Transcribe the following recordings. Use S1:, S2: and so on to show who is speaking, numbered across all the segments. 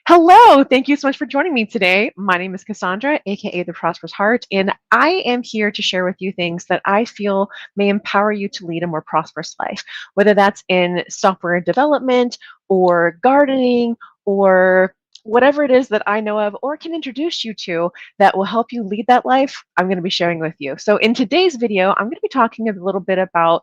S1: Hello, thank you so much for joining me today. My name is Cassandra, aka The Prosperous Heart, and I am here to share with you things that I feel may empower you to lead a more prosperous life, whether that's in software development or gardening or whatever it is that I know of or can introduce you to that will help you lead that life. I'm going to be sharing with you. So, in today's video, I'm going to be talking a little bit about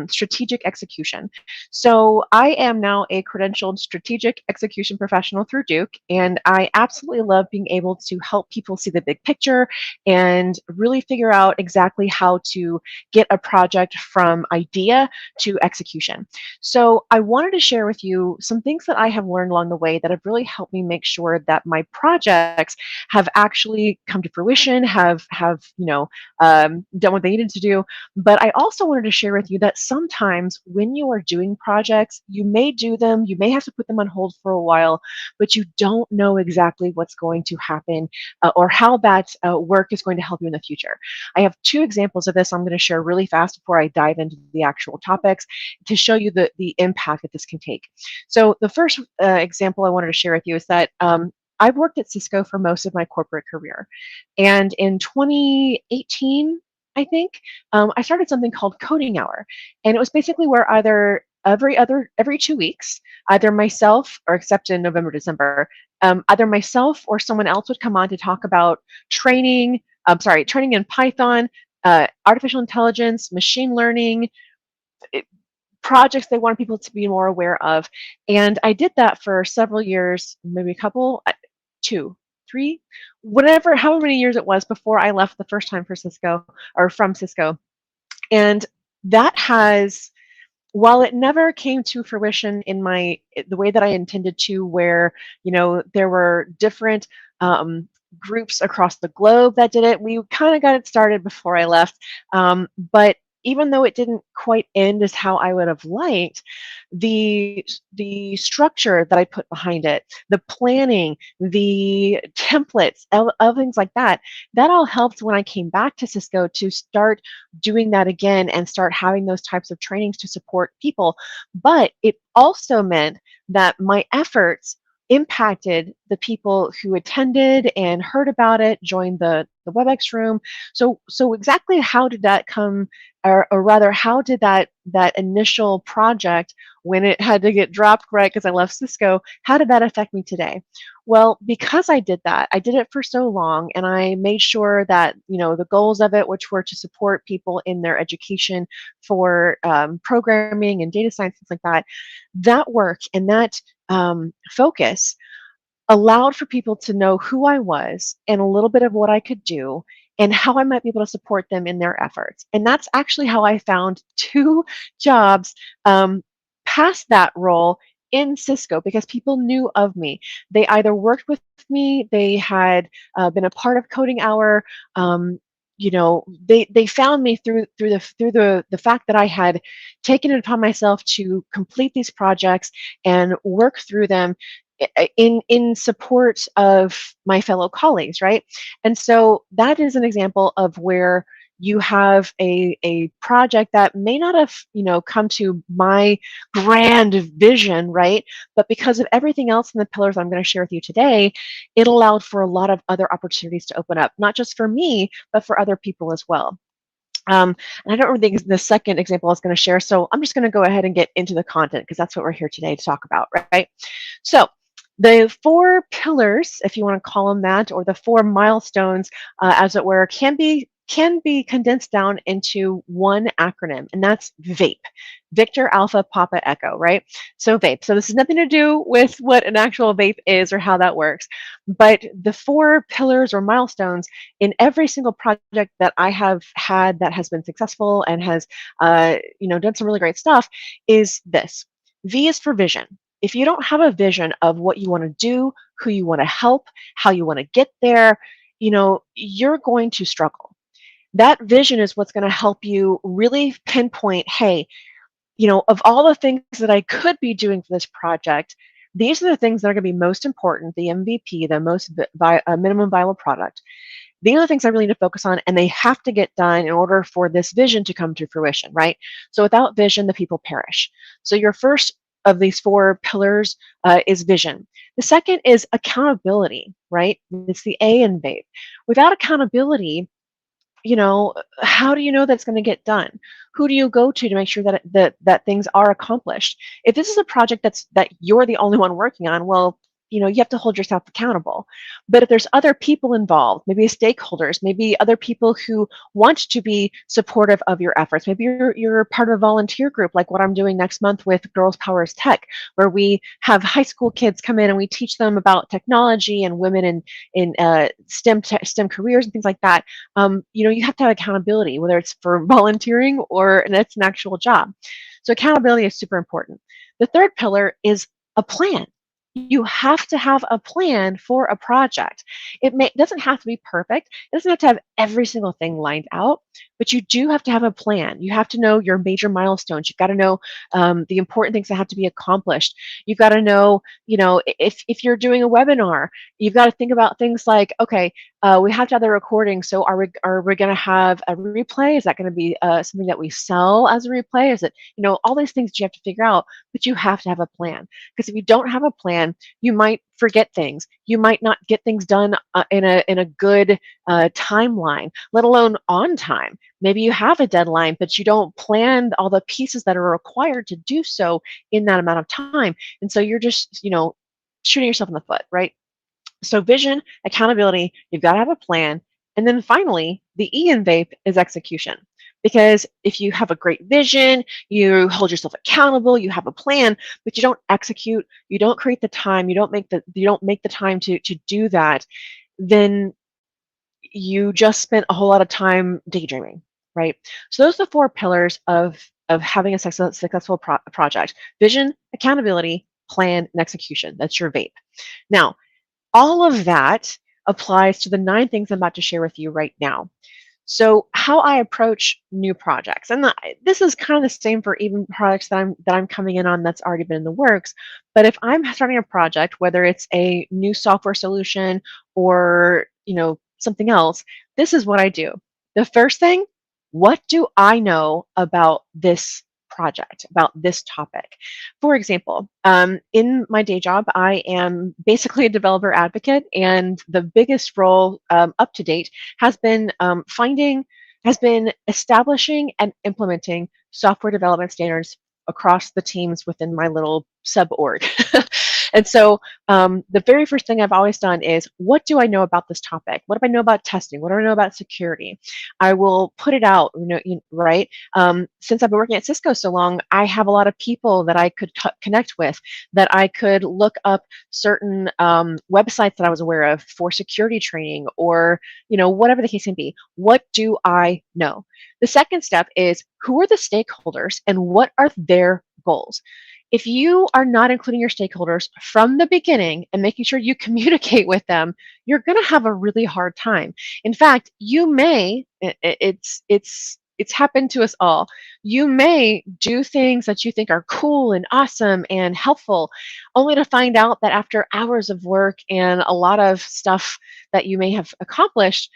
S1: strategic execution. So I am now a credentialed strategic execution professional through Duke, and I absolutely love being able to help people see the big picture and really figure out exactly how to get a project from idea to execution. So I wanted to share with you some things that I have learned along the way that have really helped me make sure that my projects have actually come to fruition, have done what they needed to do. But I also wanted to share with you that sometimes when you are doing projects, you may do them, you may have to put them on hold for a while, but you don't know exactly what's going to happen or how that work is going to help you in the future. I have two examples of this I'm going to share really fast before I dive into the actual topics to show you the impact that this can take. So the first example I wanted to share with you is that I've worked at Cisco for most of my corporate career. And in 2018, I think, I started something called Coding Hour. And it was basically where either every 2 weeks, either myself, or except in November, December, either myself or someone else would come on to talk about training, training in Python, artificial intelligence, machine learning, it- projects they wanted people to be more aware of. And I did that for several years, maybe a couple, two, three, whatever, however many years it was before I left the first time for Cisco or from Cisco. And that has, while it never came to fruition in the way that I intended to, where there were different groups across the globe that did it, we kind of got it started before I left. But even though it didn't quite end as how I would have liked, the structure that I put behind it, the planning, the templates, other things like that, that all helped when I came back to Cisco to start doing that again and start having those types of trainings to support people. But it also meant that my efforts impacted the people who attended and heard about it, joined the WebEx room. So exactly how did that come, or rather, how did that initial project, when it had to get dropped, right, because I left Cisco, how did that affect me today? Well, because I did that, I did it for so long, and I made sure that the goals of it, which were to support people in their education for programming and data science, things like that, that work and that focus allowed for people to know who I was and a little bit of what I could do and how I might be able to support them in their efforts. And that's actually how I found two jobs past that role in Cisco, because people knew of me. They either worked with me, they had been a part of Coding Hour. They found me through the fact that I had taken it upon myself to complete these projects and work through them in support of my fellow colleagues, right? And so that is an example of where you have a project that may not have come to my grand vision, right? But because of everything else in the pillars I'm going to share with you today, it allowed for a lot of other opportunities to open up, not just for me, but for other people as well. And I don't really think the second example I was going to share, so I'm just going to go ahead and get into the content because that's what we're here today to talk about, right? So the four pillars, if you want to call them that, or the four milestones, as it were, can be condensed down into one acronym, and that's VAPE, Victor Alpha Papa Echo, right? So VAPE. So this has nothing to do with what an actual vape is or how that works, but the four pillars or milestones in every single project that I have had that has been successful and has, done some really great stuff is this. V is for vision. If you don't have a vision of what you want to do, who you want to help, how you want to get there, you're going to struggle. That vision is what's going to help you really pinpoint, hey, of all the things that I could be doing for this project, these are the things that are going to be most important, the MVP, the most minimum viable product. These are the things I really need to focus on, and they have to get done in order for this vision to come to fruition, right? So without vision, the people perish. So your first of these four pillars is vision. The second is accountability, right? It's the A in VAPE. Without accountability, you know, how do you know that's going to get done? Who do you go to make sure that things are accomplished? If this is a project that you're the only one working on, well, you have to hold yourself accountable. But if there's other people involved, maybe stakeholders, maybe other people who want to be supportive of your efforts, maybe you're part of a volunteer group like what I'm doing next month with Girls Powers Tech, where we have high school kids come in and we teach them about technology and women in STEM careers and things like that. You have to have accountability, whether it's for volunteering or and it's an actual job. So accountability is super important. The third pillar is a plan. You have to have a plan for a project. Doesn't have to be perfect. It doesn't have to have every single thing lined out, but you do have to have a plan. You have to know your major milestones. You've got to know the important things that have to be accomplished. You've got to know, if you're doing a webinar, you've got to think about things like, okay, we have to have the recording. So are we going to have a replay? Is that going to be something that we sell as a replay? Is it, all these things you have to figure out, but you have to have a plan. Because if you don't have a plan, you might forget things. You might not get things done in a good timeline, let alone on time. Maybe you have a deadline, but you don't plan all the pieces that are required to do so in that amount of time. And so you're just, shooting yourself in the foot, right? So vision, accountability, you've got to have a plan. And then finally, the E in VAPE is execution. Because if you have a great vision, you hold yourself accountable, you have a plan, but you don't execute, you don't create the time, you don't make the time to do that, then you just spent a whole lot of time daydreaming, right? So those are the four pillars of having a successful project: vision, accountability, plan, and execution. That's your VAPE. Now, all of that applies to the 9 things I'm about to share with you right now. So how I approach new projects, and this is kind of the same for even projects that I'm coming in on that's already been in the works. But if I'm starting a project, whether it's a new software solution or something else, this is what I do. The first thing, what do I know about this project, about this topic? For example, in my day job, I am basically a developer advocate, and the biggest role up to date has been establishing and implementing software development standards across the teams within my little sub org. And so the very first thing I've always done is, what do I know about this topic? What do I know about testing? What do I know about security? I will put it out, right? Since I've been working at Cisco so long, I have a lot of people that I could connect with, that I could look up certain websites that I was aware of for security training, or whatever the case may be. What do I know? The second step is, who are the stakeholders and what are their goals? If you are not including your stakeholders from the beginning and making sure you communicate with them, you're going to have a really hard time. In fact, it's happened to us all. You may do things that you think are cool and awesome and helpful, only to find out that after hours of work and a lot of stuff that you may have accomplished,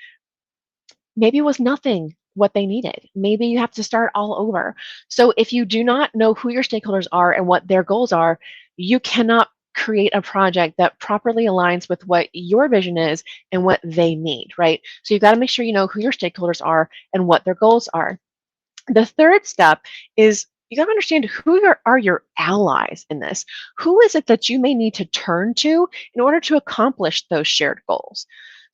S1: maybe it was nothing what they needed. Maybe you have to start all over. So if you do not know who your stakeholders are and what their goals are, you cannot create a project that properly aligns with what your vision is and what they need, right? So you've got to make sure you know who your stakeholders are and what their goals are. The third step is, you got to understand who are your allies in this. Who is it that you may need to turn to in order to accomplish those shared goals?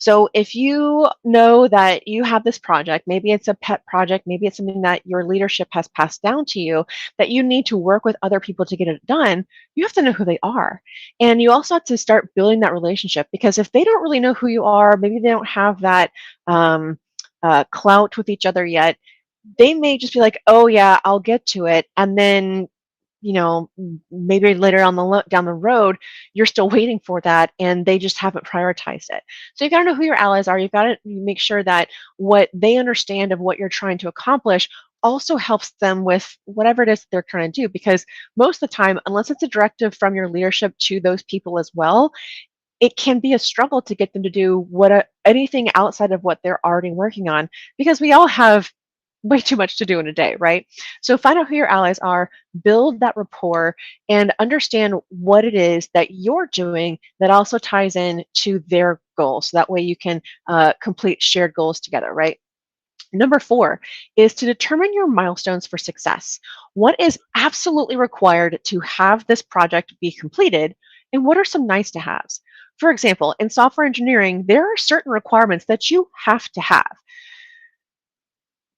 S1: So if you know that you have this project, maybe it's a pet project, maybe it's something that your leadership has passed down to you, that you need to work with other people to get it done, you have to know who they are. And you also have to start building that relationship, because if they don't really know who you are, maybe they don't have that clout with each other yet, they may just be like, oh yeah, I'll get to it. And then, maybe later on down the road, you're still waiting for that and they just haven't prioritized it. So you've got to know who your allies are. You've got to make sure that what they understand of what you're trying to accomplish also helps them with whatever it is they're trying to do. Because most of the time, unless it's a directive from your leadership to those people as well, it can be a struggle to get them to do anything outside of what they're already working on, because we all have way too much to do in a day, right? So find out who your allies are, build that rapport, and understand what it is that you're doing that also ties in to their goals. So that way you can complete shared goals together, right? Number four is to determine your milestones for success. What is absolutely required to have this project be completed, and what are some nice to haves? For example, in software engineering, there are certain requirements that you have to have.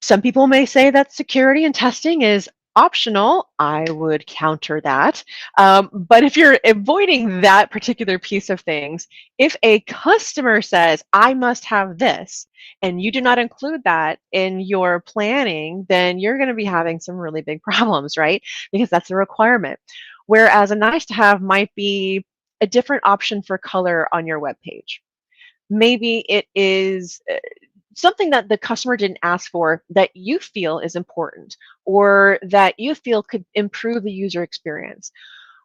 S1: Some people may say that security and testing is optional. I would counter that. But if you're avoiding that particular piece of things, if a customer says, I must have this, and you do not include that in your planning, then you're going to be having some really big problems, right? Because that's a requirement. Whereas a nice to have might be a different option for color on your web page. Maybe it is something that the customer didn't ask for that you feel is important or that you feel could improve the user experience.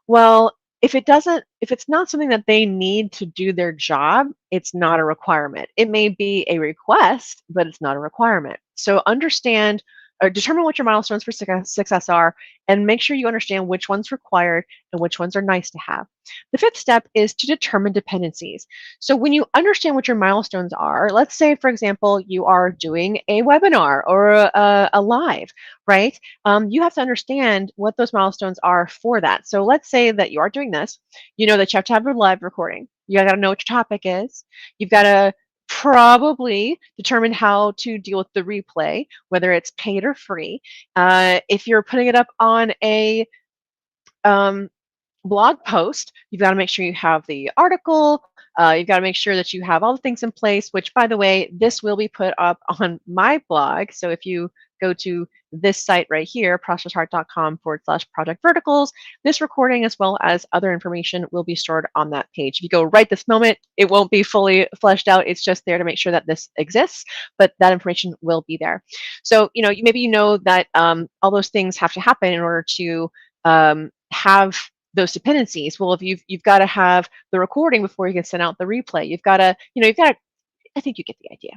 S1: Well, if it's not something that they need to do their job, it's not a requirement. It may be a request, but it's not a requirement. So understand or determine what your milestones for success are and make sure you understand which ones required and which ones are nice to have. The fifth step is to determine dependencies. So when you understand what your milestones are, let's say, for example, you are doing a webinar or a live, right? You have to understand what those milestones are for that. So let's say that you are doing this. You know that you have to have a live recording. You got to know what your topic is. You've got to probably determine how to deal with the replay, whether it's paid or free. If you're putting it up on a um, blog post, you've got to make sure you have the article. You've got to make sure that you have all the things in place, which, by the way, this will be put up on my blog. So if you go to this site right here, prosperousheart.com/project verticals, this recording as well as other information will be stored on that page. If you go right this moment, it won't be fully fleshed out. It's just there to make sure that this exists, but that information will be there. So, maybe you know that all those things have to happen in order to have those dependencies. Well, if you've got to have the recording before you can send out the replay. You've got to, I think you get the idea,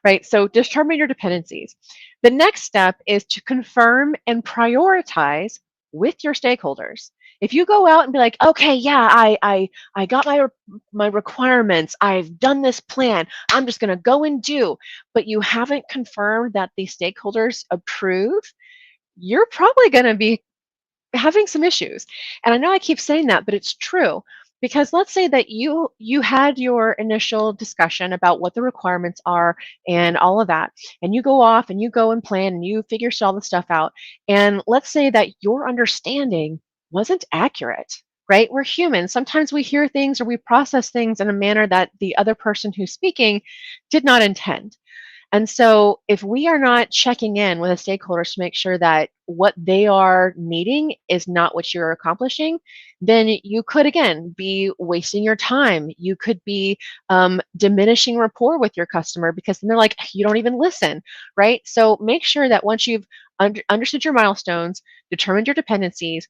S1: right? So determine your dependencies. The next step is to confirm and prioritize with your stakeholders. If you go out and be like, okay, yeah, I got my requirements, I've done this plan, I'm just going to go and do, but you haven't confirmed that the stakeholders approve, you're probably going to be having some issues. And I know I keep saying that, but it's true. Because let's say that you had your initial discussion about what the requirements are and all of that, and you go off and you go and plan and you figure all the stuff out. And let's say that your understanding wasn't accurate, right? We're human. Sometimes we hear things or we process things in a manner that the other person who's speaking did not intend. And so, if we are not checking in with the stakeholders to make sure that what they are needing is not what you're accomplishing, then you could, again, be wasting your time. You could be diminishing rapport with your customer because then they're like, you don't even listen, right? So, make sure that once you've understood your milestones, determined your dependencies,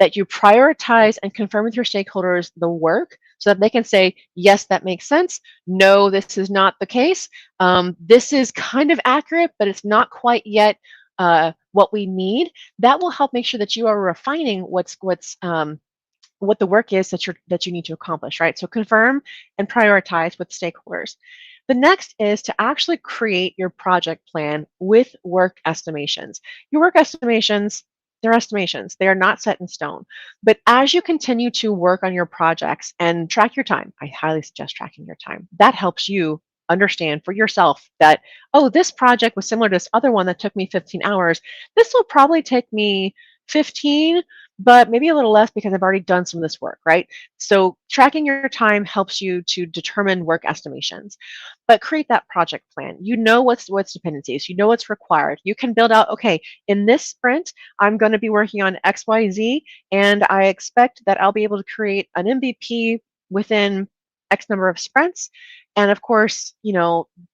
S1: that you prioritize and confirm with your stakeholders the work so that they can say, yes, that makes sense. No, this is not the case. This is kind of accurate, but it's not quite yet what we need. That will help make sure that you are refining what the work is that you need to accomplish, right? So confirm and prioritize with stakeholders. The next is to actually create your project plan with work estimations. Your work estimations, they're estimations. They are not set in stone. But as you continue to work on your projects and track your time, I highly suggest tracking your time. That helps you understand for yourself that, oh, this project was similar to this other one that took me 15 hours. This will probably take me 15, but maybe a little less because I've already done some of this work, right? So tracking your time helps you to determine work estimations, but create that project plan. You know what's dependencies, you know what's required. You can build out, okay, in this sprint, I'm going to be working on XYZ, and I expect that I'll be able to create an MVP within X number of sprints. And of course,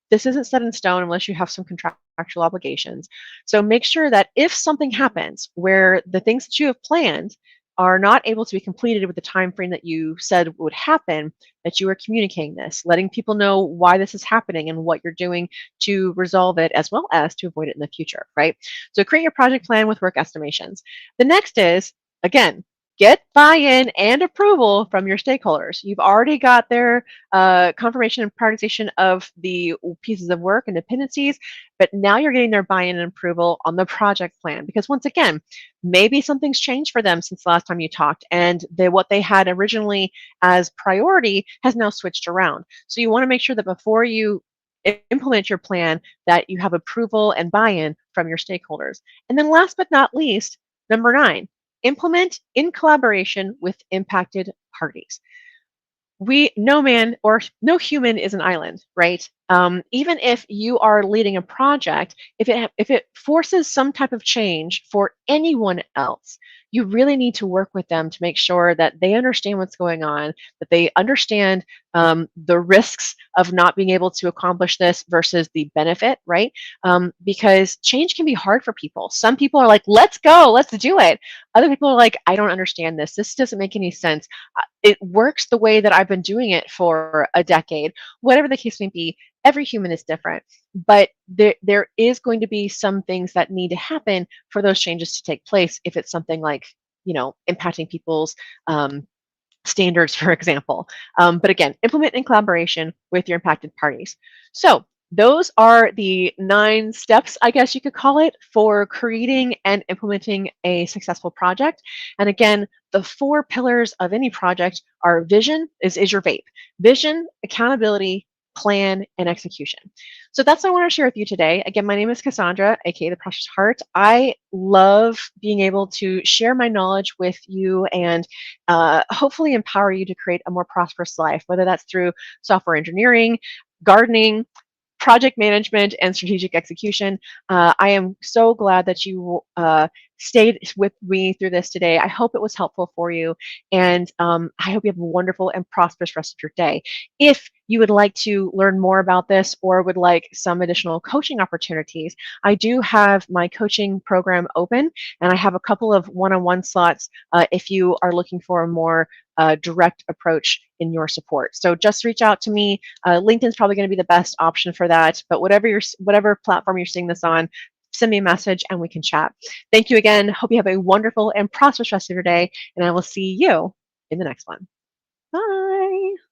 S1: this isn't set in stone unless you have some contractual obligations. So make sure that if something happens where the things that you have planned are not able to be completed with the time frame that you said would happen, that you are communicating this, letting people know why this is happening and what you're doing to resolve it as well as to avoid it in the future, right? So create your project plan with work estimations. The next is, again, get buy-in and approval from your stakeholders. You've already got their confirmation and prioritization of the pieces of work and dependencies, but now you're getting their buy-in and approval on the project plan. Because once again, maybe something's changed for them since the last time you talked, and what they had originally as priority has now switched around. So you want to make sure that before you implement your plan, that you have approval and buy-in from your stakeholders. And then last but not least, number 9, implement in collaboration with impacted parties. No man or no human is an island, right? Even if you are leading a project, if it forces some type of change for anyone else, you really need to work with them to make sure that they understand what's going on, that they understand the risks of not being able to accomplish this versus the benefit, right? Because change can be hard for people. Some people are like, let's go, let's do it. Other people are like, I don't understand this. This doesn't make any sense. It works the way that I've been doing it for a decade. Whatever the case may be, every human is different. But there is going to be some things that need to happen for those changes to take place if it's something like, impacting people's standards, for example. But again, implement in collaboration with your impacted parties. So those are the 9 steps, I guess you could call it, for creating and implementing a successful project. And again, the 4 pillars of any project are vision, is your VAPE. Vision, accountability, plan, and execution. So that's what I want to share with you today. Again, my name is Cassandra, aka the Prosperous Heart. I love being able to share my knowledge with you and hopefully empower you to create a more prosperous life, whether that's through software engineering, gardening, project management, and strategic execution. I am so glad that you stayed with me through this today. I hope it was helpful for you, and I hope you have a wonderful and prosperous rest of your day. If you would like to learn more about this or would like some additional coaching opportunities, I do have my coaching program open, and I have a couple of one-on-one slots if you are looking for a more direct approach in your support. So just reach out to me. LinkedIn is probably going to be the best option for that, but whatever platform you're seeing this on, send me a message and we can chat. Thank you again. Hope you have a wonderful and prosperous rest of your day, and I will see you in the next one. Bye.